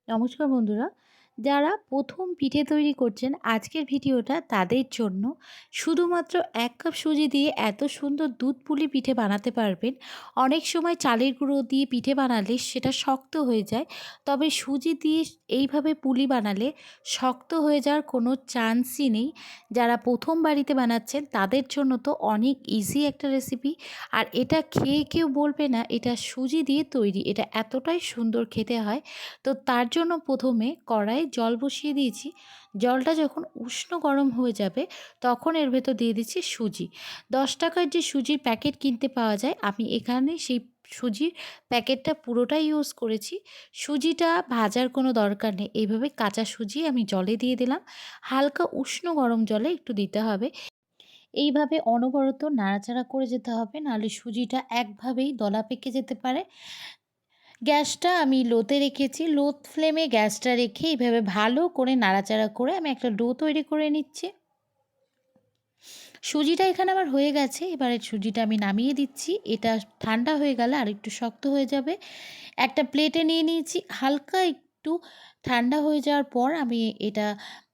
নমস্কার বন্ধুরা, যারা প্রথম পিঠে তৈরি করছেন আজকের ভিডিওটা তাদের জন্য। শুধুমাত্র ১ কাপ সুজি দিয়ে এত সুন্দর দুধ পুলি পিঠে বানাতে পারবেন। অনেক সময় চালের গুঁড়ো দিয়ে পিঠে বানালে সেটা শক্ত হয়ে যায়, তবে সুজি দিয়ে এইভাবে পুলি বানালে শক্ত হয়ে যাওয়ার কোনো চান্সই নেই। যারা প্রথম বাড়িতে বানাচ্ছেন তাদের জন্য তো অনেক ইজি একটা রেসিপি। আর এটা খেয়ে কেউ বলবে না এটা সুজি দিয়ে তৈরি, এটা এতটাই সুন্দর খেতে হয়। তো তার জন্য প্রথমে কড়াইয়ে জল বসিয়ে দিয়েছি। জলটা যখন উষ্ণ গরম হয়ে যাবে তখন এর ভেতর দিয়ে দিচ্ছি সুজি। ১০ টাকার যে সুজির প্যাকেট কিনতে পাওয়া যায়, আমি এখানে সেই সুজির প্যাকেটটা পুরোটাই ইউজ করেছি। সুজিটা ভাজার কোনো দরকার নেই, এইভাবে কাঁচা সুজি আমি জলে দিয়ে দিলাম। হালকা উষ্ণ গরম জলে একটু দিতে হবে। এইভাবে অনবরত নাড়াচাড়া করে যেতে হবে, নাহলে সুজিটা একভাবেই দলা পেকে যেতে পারে। গ্যাসটা আমি লোতে রেখেছি। লো ফ্লেমে গ্যাসটা রেখে এইভাবে ভালো করে নাড়াচাড়া করে আমি একটা ডো তৈরি করে নিচ্ছি। সুজিটা এখানে আমার হয়ে গেছে। এবারে সুজিটা আমি নামিয়ে দিচ্ছি। এটা ঠান্ডা হয়ে গেলে আরেকটু শক্ত হয়ে যাবে। একটা প্লেটে নিয়ে নিয়েছি। হালকা একটু ঠান্ডা হয়ে যাওয়ার পর আমি এটা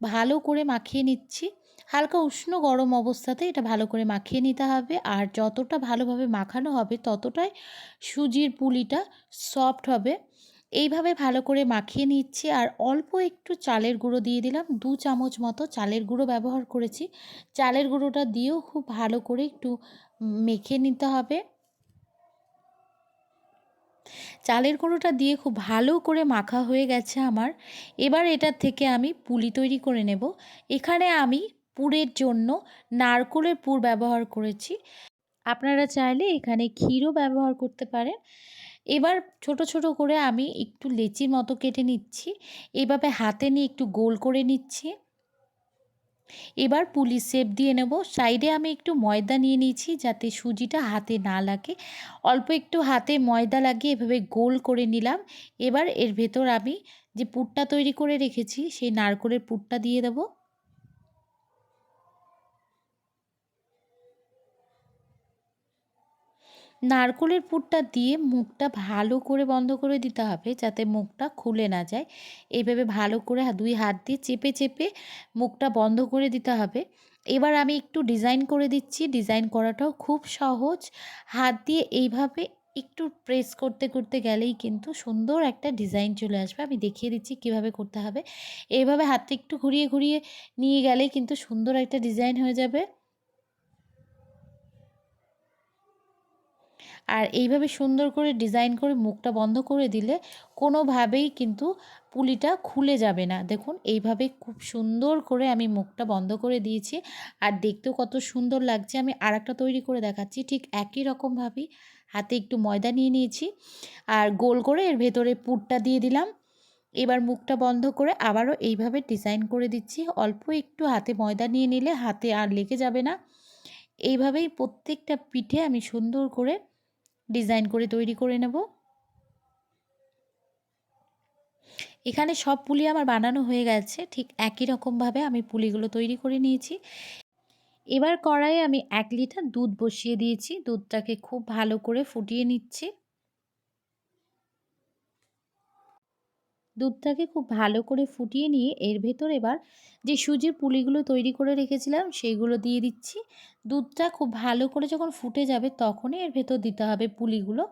ভালো করে মাখিয়ে নিচ্ছি। হালকা উষ্ণ গরম অবস্থাতে এটা ভালো করে মাখিয়ে নিতে হবে। আর যতটা ভালোভাবে মাখানো হবে ততটাই সুজির পুলিটা সফট হবে। এইভাবে ভালো করে মাখিয়ে নিচ্ছি। আর অল্প একটু চালের গুঁড়ো দিয়ে দিলাম। ২ চামচ মতো চালের গুঁড়ো ব্যবহার করেছি। চালের গুঁড়োটা দিয়েও খুব ভালো করে একটু মেখে নিতে হবে। চালের গুঁড়োটা দিয়ে খুব ভালো করে মাখা হয়ে গেছে আমার। এবার এটার থেকে আমি পুলি তৈরি করে নেব। এখানে আমি পুরের জন্য নারকেলের পুর ব্যবহার করেছি। আপনারা চাইলে এখানে ক্ষীরও ব্যবহার করতে পারেন। এবার ছোট ছোট করে আমি একটু লেচির মতো কেটে নিচ্ছি। এভাবে হাতে নিয়ে একটু গোল করে নিচ্ছি। এবার পুলি শেপ দিয়ে নেব। সাইডে আমি একটু ময়দা নিয়ে নিয়েছি যাতে সুজিটা হাতে না লাগে। অল্প একটু হাতে ময়দা লাগিয়ে এভাবে গোল করে নিলাম। এবার এর ভেতর আমি যে পুরটা তৈরি করে রেখেছি সেই নারকেলের পুরটা দিয়ে দেব। নারকেলের পুরটা দিয়ে মুখটা ভালো করে বন্ধ করে দিতে হবে যাতে মুখটা খুলে না যায়। এইভাবে ভালো করে ২ হাত দিয়ে চেপে চেপে মুখটা বন্ধ করে দিতে হবে। এবার আমি একটু ডিজাইন করে দিচ্ছি। ডিজাইন করাটাও খুব সহজ। হাত দিয়ে এইভাবে একটু প্রেস করতে করতে গেলেই কিন্তু সুন্দর একটা ডিজাইন চলে আসবে। আমি দেখিয়ে দিচ্ছি কিভাবে করতে হবে। এইভাবে হাতটা একটু ঘুরিয়ে ঘুরিয়ে নিয়ে গেলেই কিন্তু সুন্দর একটা ডিজাইন হয়ে যাবে। আর এইভাবে সুন্দর করে ডিজাইন করে মুখটা বন্ধ করে দিলে কোনোভাবেই কিন্তু পুলিটা খুলে যাবে না। দেখুন এইভাবে খুব সুন্দর করে আমি মুখটা বন্ধ করে দিয়েছি। আর দেখতেও কত সুন্দর লাগছে। আমি আরেকটা তৈরি করে দেখাচ্ছি। ঠিক একই রকমভাবেই হাতে একটু ময়দা নিয়ে নিয়েছি আর গোল করে এর ভেতরে পুরটা দিয়ে দিলাম। এবার মুখটা বন্ধ করে আবারও এইভাবে ডিজাইন করে দিচ্ছি। অল্প একটু হাতে ময়দা নিয়ে নিলে হাতে আর লেগে যাবে না। এইভাবেই প্রত্যেকটা পিঠে আমি সুন্দর করে ডিজাইন করে তৈরি করে নেব। এখানে সব পুলি আমার বানানো হয়ে গেছে। ঠিক একই রকমভাবে আমি পুলিগুলো তৈরি করে নিয়েছি। এবার কড়াইয়ে আমি ১ লিটার দুধ বসিয়ে দিয়েছি। দুধটাকে খুব ভালো করে ফুটিয়ে নিচ্ছি। দুধটাকে খুব ভালো করে ফুটিয়ে নিয়ে এর ভেতর এবার যে সুজির পুলিগুলো তৈরি করে রেখেছিলাম সেইগুলো দিয়ে দিচ্ছি। দুধটা খুব ভালো করে যখন ফুটে যাবে তখনই এর ভেতর দিতে হবে পুলিগুলো।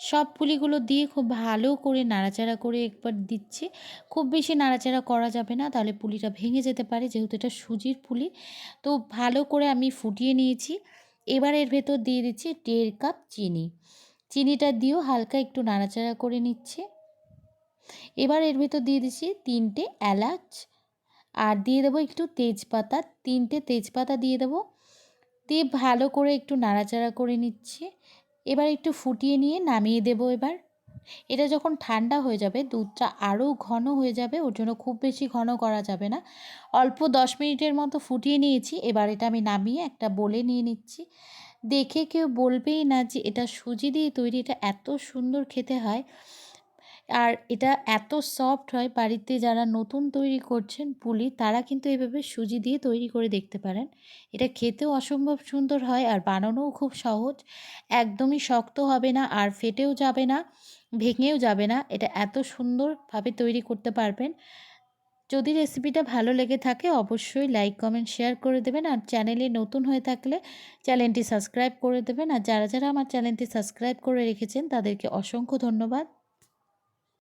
সব পুলিগুলো দিয়ে খুব ভালো করে নাড়াচাড়া করে একবার দিচ্ছি। খুব বেশি নাড়াচাড়া করা যাবে না, তাহলে পুলিটা ভেঙে যেতে পারে, যেহেতু এটা সুজির পুলি। তো ভালো করে আমি ফুটিয়ে নিয়েছি। এবার এর ভেতর দিয়ে দিচ্ছি ১.৫ কাপ চিনি। চিনিটা দিয়েও হালকা একটু নাড়াচাড়া করে নিচ্ছি। এবার এর ভেতর দিয়ে দিচ্ছি ৩টে এলাচ আর দিয়ে দেবো একটু তেজপাতা। ৩টে তেজপাতা দিয়ে দেবো। দিয়ে ভালো করে একটু নাড়াচাড়া করে নিচ্ছি। এবার একটু ফুটিয়ে নিয়ে নামিয়ে দেবো এবার। এটা যখন ঠান্ডা হয়ে যাবে দুধটা আরও ঘন হয়ে যাবে, ওর জন্য খুব বেশি ঘন করা যাবে না। অল্প ১০ মিনিটের মতো ফুটিয়ে নিয়েছি। এবার এটা আমি নামিয়ে একটা বোলে নিয়ে নিচ্ছি। দেখে কেউ বলবেই না যে এটা সুজি দিয়ে তৈরি, এটা এত সুন্দর খেতে হয়। আর এটা এত সফট হয়, বাড়িতে যারা নতুন তৈরি করছেন পুলি তারা কিন্তু এভাবে সুজি দিয়ে তৈরি করে দেখতে পারেন। এটা খেতেও অসম্ভব সুন্দর হয় আর বানানোও খুব সহজ। একদমই শক্ত হবে না আর ফেটেও যাবে না। ভেঙেও যাবে না। এটা এত সুন্দরভাবে তৈরি করতে পারবেন। যদি রেসিপিটা ভালো লেগে থাকে অবশ্যই লাইক, কমেন্ট, শেয়ার করে দেবেন। আর চ্যানেলে নতুন হয়ে থাকলে চ্যানেলটি সাবস্ক্রাইব করে দেবেন। আর যারা আমার চ্যানেলটি সাবস্ক্রাইব করে রেখেছেন তাদেরকে অসংখ্য ধন্যবাদ।